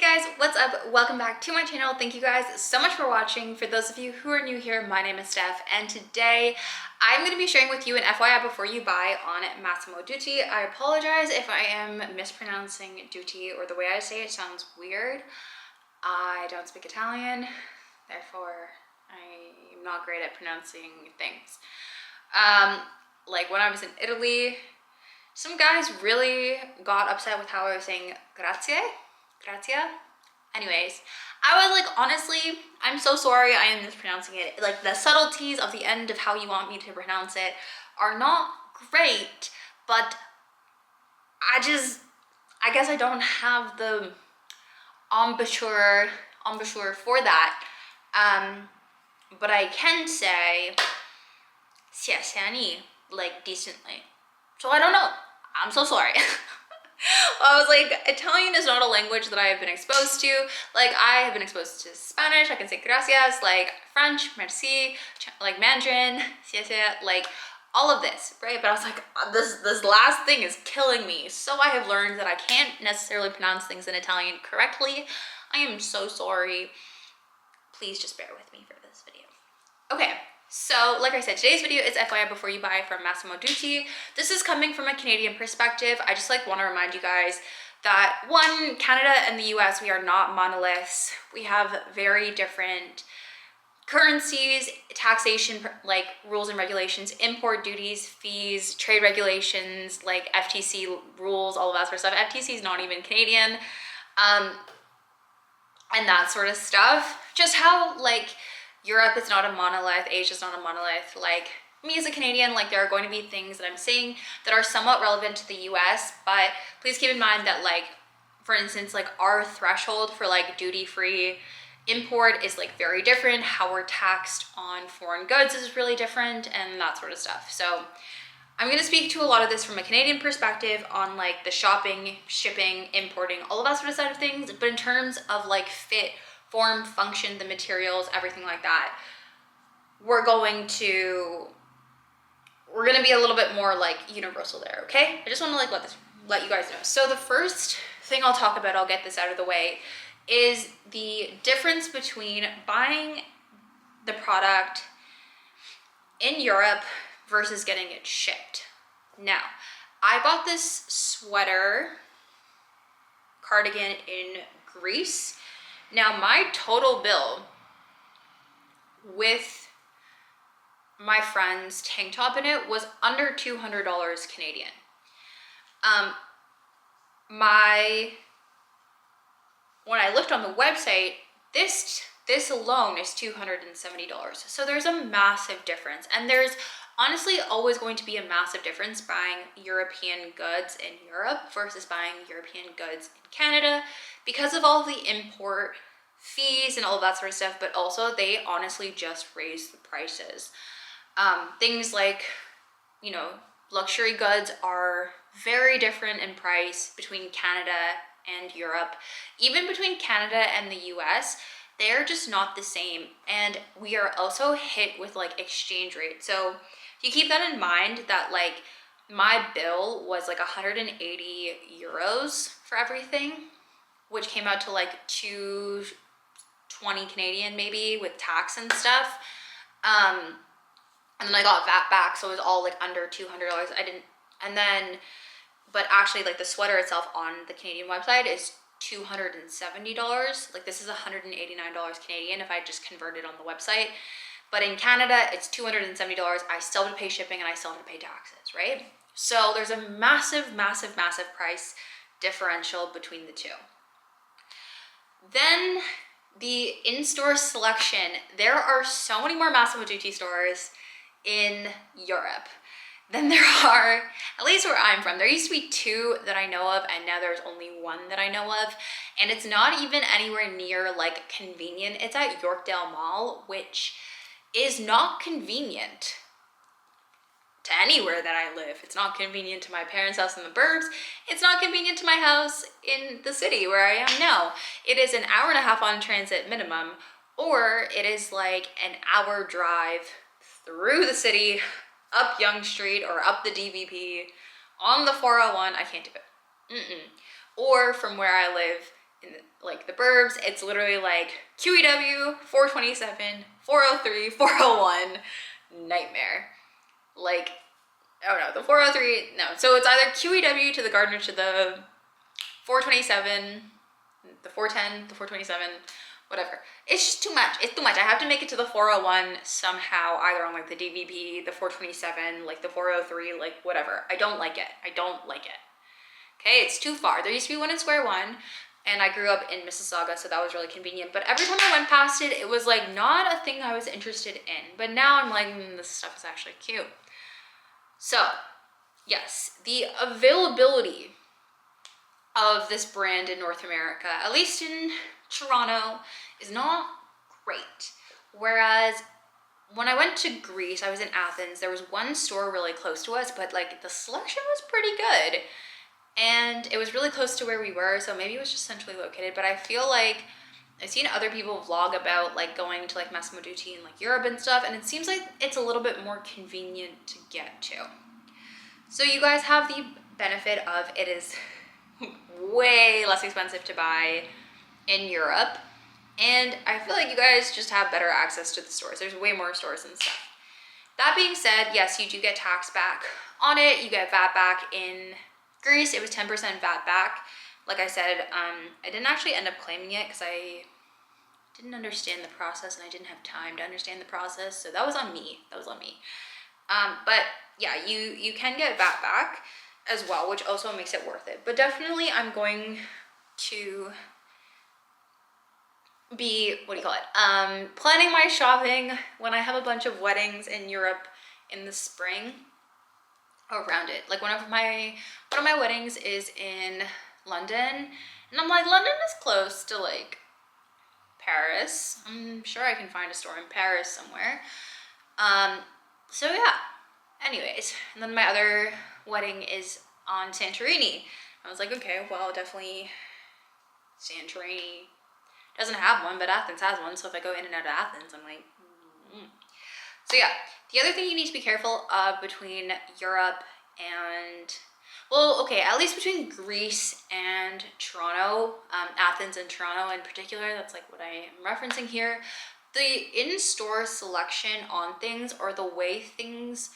Hey guys, what's up? Welcome back to my channel. Thank you guys so much for watching. For those of you who are new here, my name is Steph, and today I'm going to be sharing with you an FYI before you buy on Massimo Dutti. I apologize if I am mispronouncing Dutti or the way I say it sounds weird. I don't speak Italian, therefore I'm not great at pronouncing things. Like when I was in Italy, some guys really got upset with how I was saying grazie. Anyways, I was like, honestly, I'm so sorry I am mispronouncing it. Like the subtleties of the end of how you want me to pronounce it are not great, but I guess I don't have the embouchure for that. But I can say siasani like decently. So I don't know. I'm so sorry. I was like, Italian is not a language that I have been exposed to. Like, I have been exposed to Spanish, I can say gracias, like French, merci, like Mandarin, siete, like all of this, right? But I was like, this last thing is killing me. So I have learned that I can't necessarily pronounce things in Italian correctly. I am so sorry. Please just bear with me for this video. Okay. So, like I said, today's video is FYI before you buy from Massimo Dutti. This is coming from a Canadian perspective. I just like want to remind you guys that one, Canada and the US, we are not monoliths. We have very different currencies, taxation, like rules and regulations, import duties, fees, trade regulations, like FTC rules, all of that sort of stuff. FTC is not even Canadian, and that sort of stuff. Just how, like, Europe is not a monolith, Asia is not a monolith. Like, me as a Canadian, like, there are going to be things that I'm saying that are somewhat relevant to the US, but please keep in mind that, like, for instance, like, our threshold for, like, duty-free import is, like, very different. How we're taxed on foreign goods is really different, and that sort of stuff. So I'm going to speak to a lot of this from a Canadian perspective on, like, the shopping, shipping, importing, all of that sort of side of things, but in terms of, like, fit, form, function, the materials, everything like that, we're going to be a little bit more like universal there, okay? I just want to like let you guys know. So the first thing I'll talk about, I'll get this out of the way, is the difference between buying the product in Europe versus getting it shipped. Now, I bought this sweater cardigan in Greece. Now, my total bill with my friend's tank top in it was under $200 Canadian. When I looked on the website, this alone is $270. So there's a massive difference, and there's honestly always going to be a massive difference buying European goods in Europe versus buying European goods in Canada because of all the import fees and all of that sort of stuff, but also they honestly just raise the prices. Things like, you know, luxury goods are very different in price between Canada and Europe. Even between Canada and the US, they're just not the same. And we are also hit with like exchange rate. So you keep that in mind that like my bill was like 180 euros for everything, which came out to like 220 Canadian maybe with tax and stuff. And then I got that back, so it was all like under $200. But actually like the sweater itself on the Canadian website is $270. Like this is $189 Canadian if I just converted on the website. But in Canada, it's $270. I still have to pay shipping and I still have to pay taxes, right? So there's a massive, massive, massive price differential between the two. Then the in-store selection. There are so many more Massimo Dutti stores in Europe than there are, at least where I'm from. There used to be 2 that I know of, and now there's only 1 that I know of. And it's not even anywhere near like convenient. It's at Yorkdale Mall, which is not convenient to anywhere that I live. It's not convenient to my parents' house in the burbs. It's not convenient to my house in the city where I am now. It is an hour and a half on transit minimum, or it is like an hour drive through the city, up Yonge Street or up the DVP, on the 401. I can't do it. Or from where I live in like the burbs, it's literally like QEW, 427, 403, 401, nightmare. Like, oh no, the 403, no. So it's either QEW to the Gardner to the 427, the 410, the 427, whatever. It's just too much. It's too much. I have to make it to the 401 somehow, either on like the DVP, the 427, like the 403, like whatever. I don't like it. I don't like it. Okay, it's too far. There used to be one in Square One, and I grew up in Mississauga, so that was really convenient. But every time I went past it, it was like not a thing I was interested in. But now I'm like, this stuff is actually cute. So, yes, the availability of this brand in North America, at least in Toronto, is not great. Whereas when I went to Greece, I was in Athens, there was one store really close to us, but like the selection was pretty good. And it was really close to where we were, so maybe it was just centrally located. But I feel like I've seen other people vlog about like going to like Massimo Dutti in like Europe and stuff, and it seems like it's a little bit more convenient to get to. So you guys have the benefit of it is way less expensive to buy in Europe, and I feel like you guys just have better access to the stores. There's way more stores and stuff. That being said, yes, you do get tax back on it. You get VAT back. In Greece, it was 10% VAT back. Like I said, I didn't actually end up claiming it because I didn't understand the process and I didn't have time to understand the process, so that was on me. But yeah, you can get VAT back as well, which also makes it worth it. But definitely I'm going to be, planning my shopping when I have a bunch of weddings in Europe in the spring around it. Like one of my weddings is in London, and I'm like, London is close to like Paris. I'm sure I can find a store in Paris somewhere. So yeah, anyways, and then my other wedding is on Santorini. I was like, okay, well, definitely Santorini doesn't have one, but Athens has one, so if I go in and out of Athens, I'm like, So yeah, the other thing you need to be careful of between Europe and, well, okay, at least between Greece and Toronto, Athens and Toronto in particular, that's like what I am referencing here, the in-store selection on things or the way things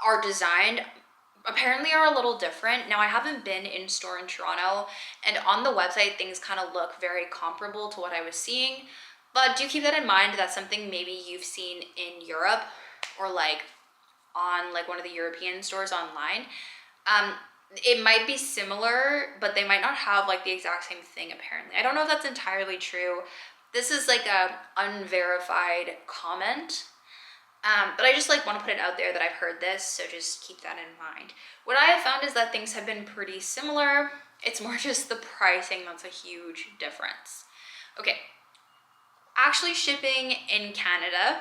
are designed apparently are a little different. Now, I haven't been in store in Toronto, and on the website things kind of look very comparable to what I was seeing, but do keep that in mind. That's something maybe you've seen in Europe or like on like one of the European stores online. It might be similar, but they might not have like the exact same thing apparently. I don't know if that's entirely true. This is like a unverified comment. But I just like want to put it out there that I've heard this, so just keep that in mind. What I have found is that things have been pretty similar. It's more just the pricing that's a huge difference. Okay, actually shipping in Canada.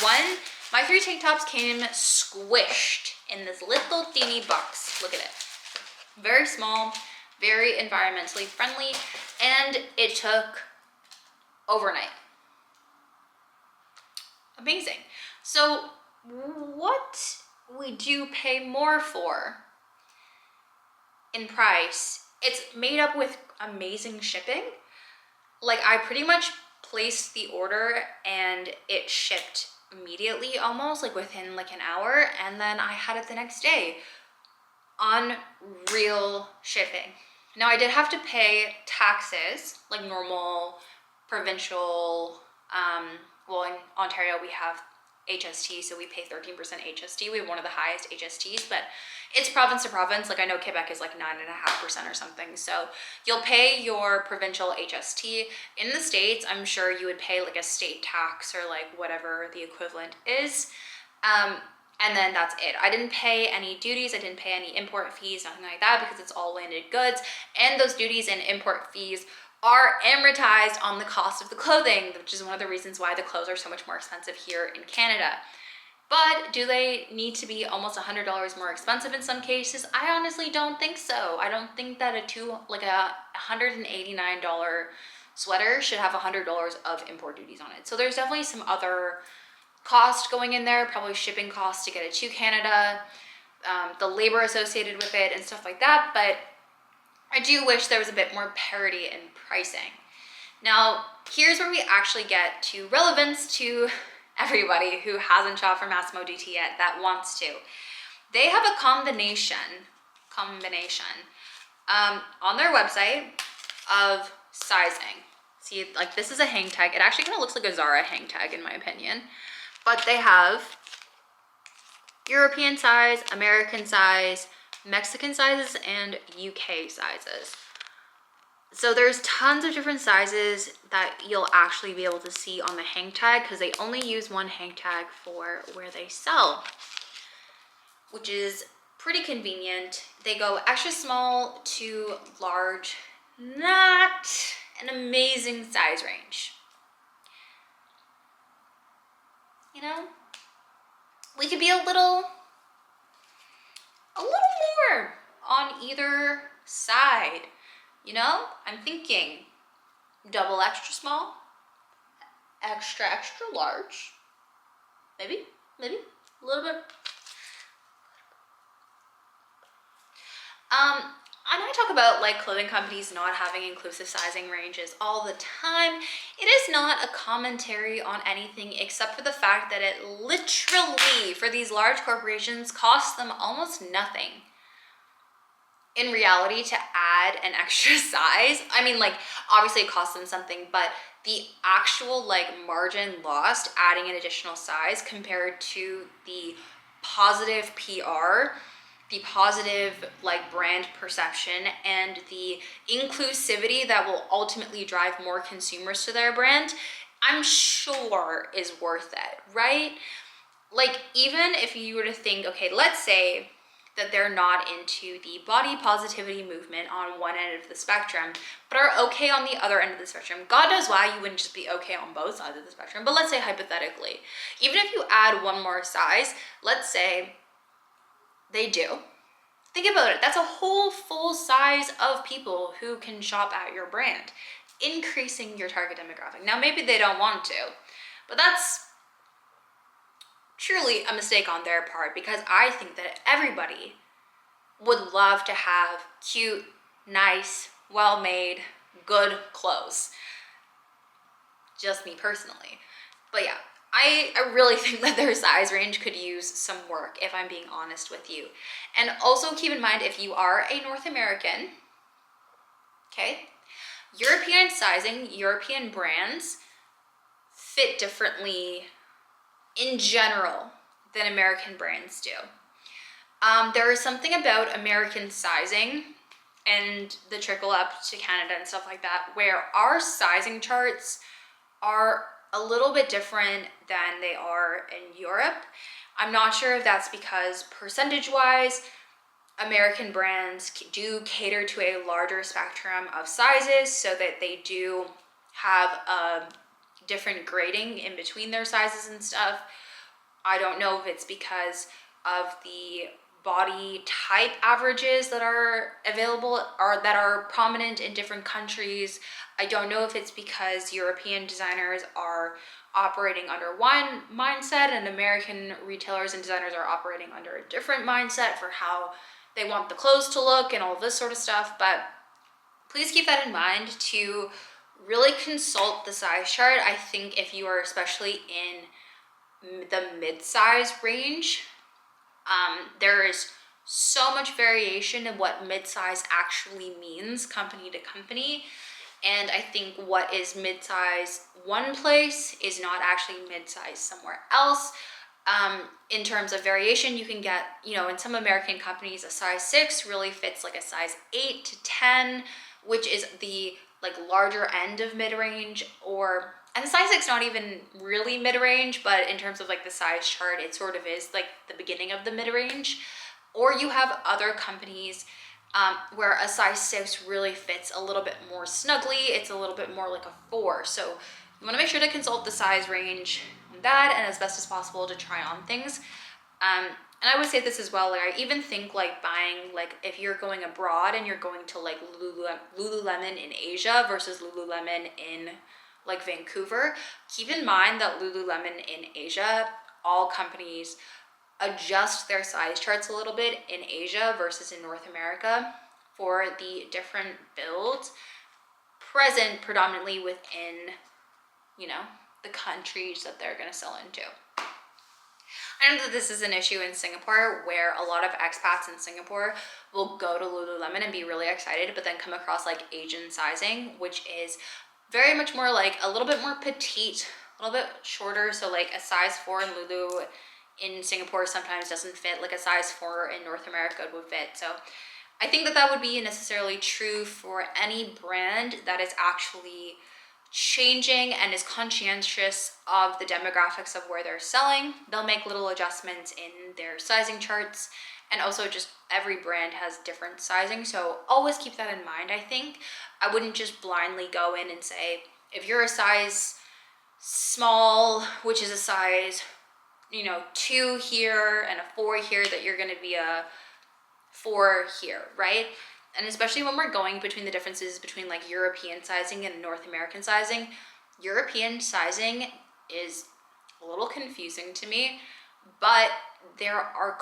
One, my 3 tank tops came squished in this little teeny box. Look at it. Very small, very environmentally friendly, and it took overnight. Amazing. So what we do pay more for in price, it's made up with amazing shipping. Like I pretty much placed the order and it shipped immediately, almost like within like an hour, and then I had it the next day. Unreal shipping. Now I did have to pay taxes like normal provincial, well, in Ontario we have HST, so we pay 13% HST. We have one of the highest HSTs, but it's province to province. Like I know Quebec is like 9.5% or something. So you'll pay your provincial HST. In the States, I'm sure you would pay like a state tax or like whatever the equivalent is. And then that's it. I didn't pay any duties. I didn't pay any import fees, nothing like that, because it's all landed goods. And those duties and import fees are amortized on the cost of the clothing, which is one of the reasons why the clothes are so much more expensive here in Canada. But do they need to be almost $100 more expensive in some cases? I honestly don't think so. I don't think that a $189 sweater should have $100 of import duties on it. So there's definitely some other cost going in there, probably shipping costs to get it to Canada, the labor associated with it and stuff like that. But I do wish there was a bit more parity in pricing. Now, here's where we actually get to relevance to everybody who hasn't shopped from Massimo Dutti yet that wants to. They have a combination on their website of sizing. See, like this is a hang tag. It actually kind of looks like a Zara hang tag in my opinion. But they have European size, American size, Mexican sizes, and UK sizes. So there's tons of different sizes that you'll actually be able to see on the hang tag because they only use one hang tag for where they sell, which is pretty convenient. They go extra small to large, not an amazing size range. You know, we could be a little more on either side. You know, I'm thinking double extra small, extra large, maybe a little bit. And I talk about like clothing companies not having inclusive sizing ranges all the time. It is not a commentary on anything except for the fact that it literally, for these large corporations, costs them almost nothing in reality to add an extra size. I mean, like, obviously it costs them something, but the actual like margin lost adding an additional size compared to the positive PR, the positive like brand perception, and the inclusivity that will ultimately drive more consumers to their brand, I'm sure is worth it, right? Like, even if you were to think, okay, let's say that they're not into the body positivity movement on one end of the spectrum, but are okay on the other end of the spectrum. God knows why you wouldn't just be okay on both sides of the spectrum, but let's say hypothetically, even if you add one more size, let's say they do. Think about it, that's a whole full size of people who can shop at your brand, increasing your target demographic. Now, maybe they don't want to, but that's truly a mistake on their part, because I think that everybody would love to have cute, nice, well-made, good clothes. Just me personally. But yeah, I really think that their size range could use some work, if I'm being honest with you. And also keep in mind, if you are a North American, okay, European sizing, European brands fit differently in general than American brands do. There is something about American sizing and the trickle up to Canada and stuff like that, where our sizing charts are a little bit different than they are in Europe. I'm not sure if that's because percentage-wise, American brands do cater to a larger spectrum of sizes, so that they do have a different grading in between their sizes and stuff. I don't know if it's because of the body type averages that are available or that are prominent in different countries. I don't know if it's because European designers are operating under one mindset and American retailers and designers are operating under a different mindset for how they want the clothes to look and all this sort of stuff. But please keep that in mind to really consult the size chart. I think if you are especially in the mid-size range, there is so much variation in what mid-size actually means company to company. And I think what is mid-size one place is not actually mid-size somewhere else. In terms of variation, you can get, you know, in some American companies, a size 6 really fits like a size 8 to 10, which is the like larger end of mid-range, and the size 6 not even really mid-range, but in terms of like the size chart, it sort of is like the beginning of the mid-range. Or you have other companies where a size 6 really fits a little bit more snugly. It's a little bit more like a 4. So you want to make sure to consult the size range on that, and as best as possible to try on things. And I would say this as well, like I even think like buying, like if you're going abroad and you're going to like Lululemon in Asia versus Lululemon in like Vancouver, keep in mind that Lululemon in Asia, all companies adjust their size charts a little bit in Asia versus in North America for the different builds present predominantly within, you know, the countries that they're going to sell into. I know that this is an issue in Singapore where a lot of expats in Singapore will go to Lululemon and be really excited, but then come across like Asian sizing, which is very much more like a little bit more petite, a little bit shorter. So like a size 4 in Lulu in Singapore sometimes doesn't fit like a size 4 in North America would fit. So I think that that would be necessarily true for any brand that is actually changing and is conscientious of the demographics of where they're selling. They'll make little adjustments in their sizing charts, and also just every brand has different sizing, so always keep that in mind. I think I wouldn't just blindly go in and say if you're a size small, which is a size, you know, 2 here and a 4 here, that you're going to be a 4 here, right? And especially when we're going between the differences between like European sizing and North American sizing, European sizing is a little confusing to me, but there are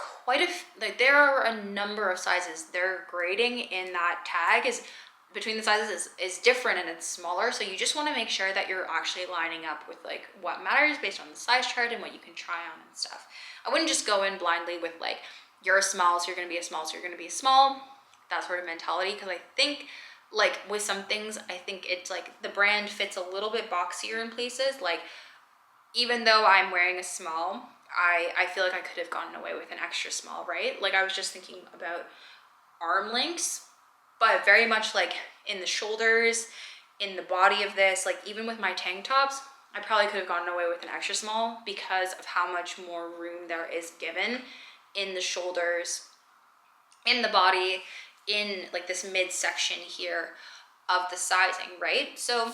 there are a number of sizes. Their grading in that tag is between the sizes is different, and it's smaller. So you just want to make sure that you're actually lining up with like what matters based on the size chart and what you can try on and stuff. I wouldn't just go in blindly with like, you're a small, so you're going to be a small, so you're going to be a small. That sort of mentality, because I think like with some things, I think it's like the brand fits a little bit boxier in places. Like even though I'm wearing a small, I feel like I could have gotten away with an extra small, right? Like I was just thinking about arm lengths, but very much like in the shoulders, in the body of this, like even with my tank tops, I probably could have gotten away with an extra small because of how much more room there is given in the shoulders, in the body, in like this midsection here of the sizing, right? So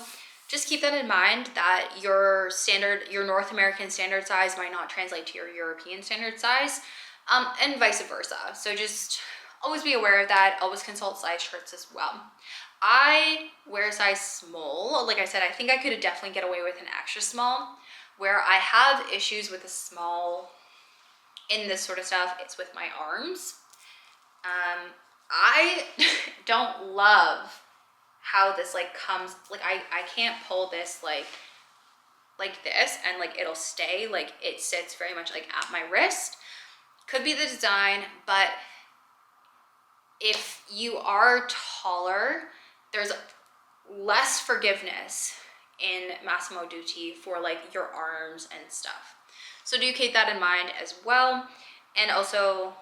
just keep that in mind, that your North American standard size might not translate to your European standard size, and vice versa. So just always be aware of that. Always consult size charts as well. I wear a size small. Like I said, I think I could definitely get away with an extra small. Where I have issues with a small in this sort of stuff, it's with my arms. I don't love how this like comes, like I can't pull this like this and like it'll stay, like it sits very much like at my wrist. Could be the design, but if you are taller, there's less forgiveness in Massimo Dutti for like your arms and stuff. So do keep that in mind as well. And also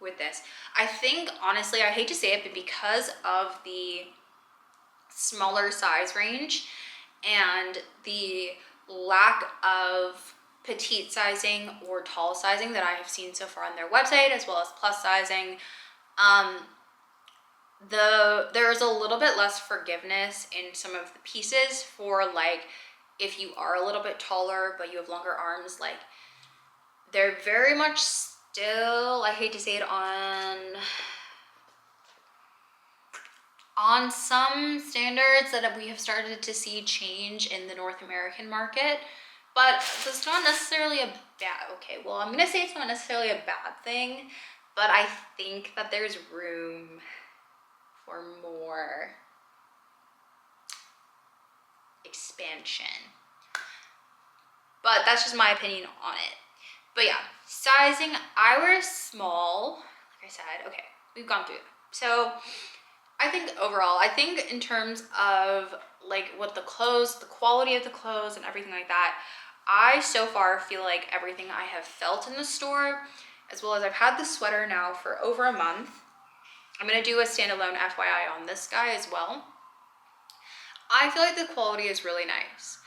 with this, I think honestly, I hate to say it, but because of the smaller size range and the lack of petite sizing or tall sizing that I have seen so far on their website, as well as plus sizing, there's a little bit less forgiveness in some of the pieces for like, if you are a little bit taller but you have longer arms, like they're very much still, I hate to say it, on some standards that we have started to see change in the North American market. But it's not necessarily a bad, okay, well, I'm gonna say it's not necessarily a bad thing, but I think that there's room for more expansion. But that's just my opinion on it. But yeah, sizing, I wear small, like I said. Okay, we've gone through that. So I think overall, I think in terms of like what the clothes, the quality of the clothes and everything like that, I so far feel like everything I have felt in the store, as well as I've had this sweater now for over a month. I'm gonna do a standalone FYI on this guy as well. I feel like the quality is really nice.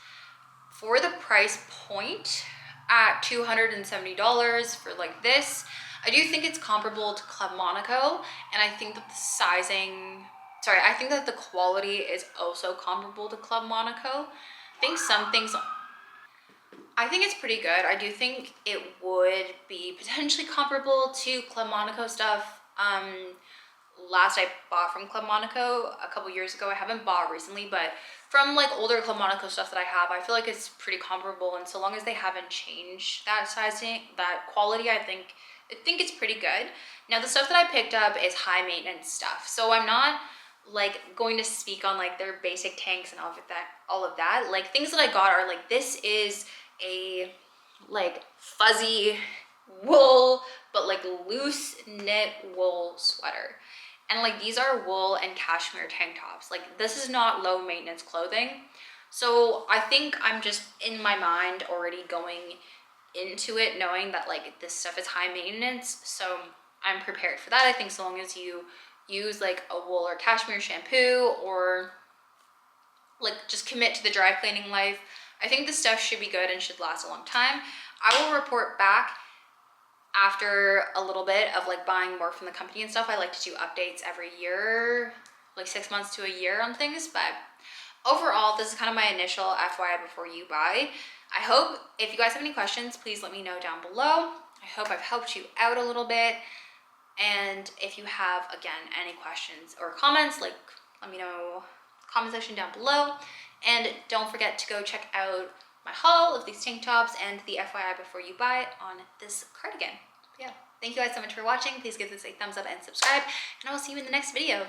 For the price point at $270 for like this, I do think it's comparable to Club Monaco, and I think that the sizing, I think that the quality is also comparable to Club Monaco. I think it's pretty good. I do think it would be potentially comparable to Club Monaco stuff. Last I bought from Club Monaco a couple years ago. I haven't bought recently, but from like older Club Monaco stuff that I have, I feel like it's pretty comparable. And so long as they haven't changed that sizing, that quality, I think I think it's pretty good. Now the stuff that I picked up is high maintenance stuff, so I'm not like going to speak on like their basic tanks and all of that. Like things that I got are like, this is a like fuzzy wool, but like loose knit wool sweater. And like these are wool and cashmere tank tops. Like this is not low maintenance clothing. So I think I'm just in my mind already going into it knowing that like this stuff is high maintenance. So I'm prepared for that. I think so long as you use like a wool or cashmere shampoo or like just commit to the dry cleaning life, I think this stuff should be good and should last a long time. I will report back after a little bit of like buying more from the company and stuff. I like to do updates every year, like 6 months to a year on things. But overall, this is kind of my initial FYI before you buy. I hope if you guys have any questions, please let me know down below. I hope I've helped you out a little bit. And if you have, again, any questions or comments, like let me know in the comment section down below. And don't forget to go check out my haul of these tank tops and the FYI before you buy it on this cardigan. Yeah, thank you guys so much for watching. Please give this a thumbs up and subscribe, and I will see you in the next video.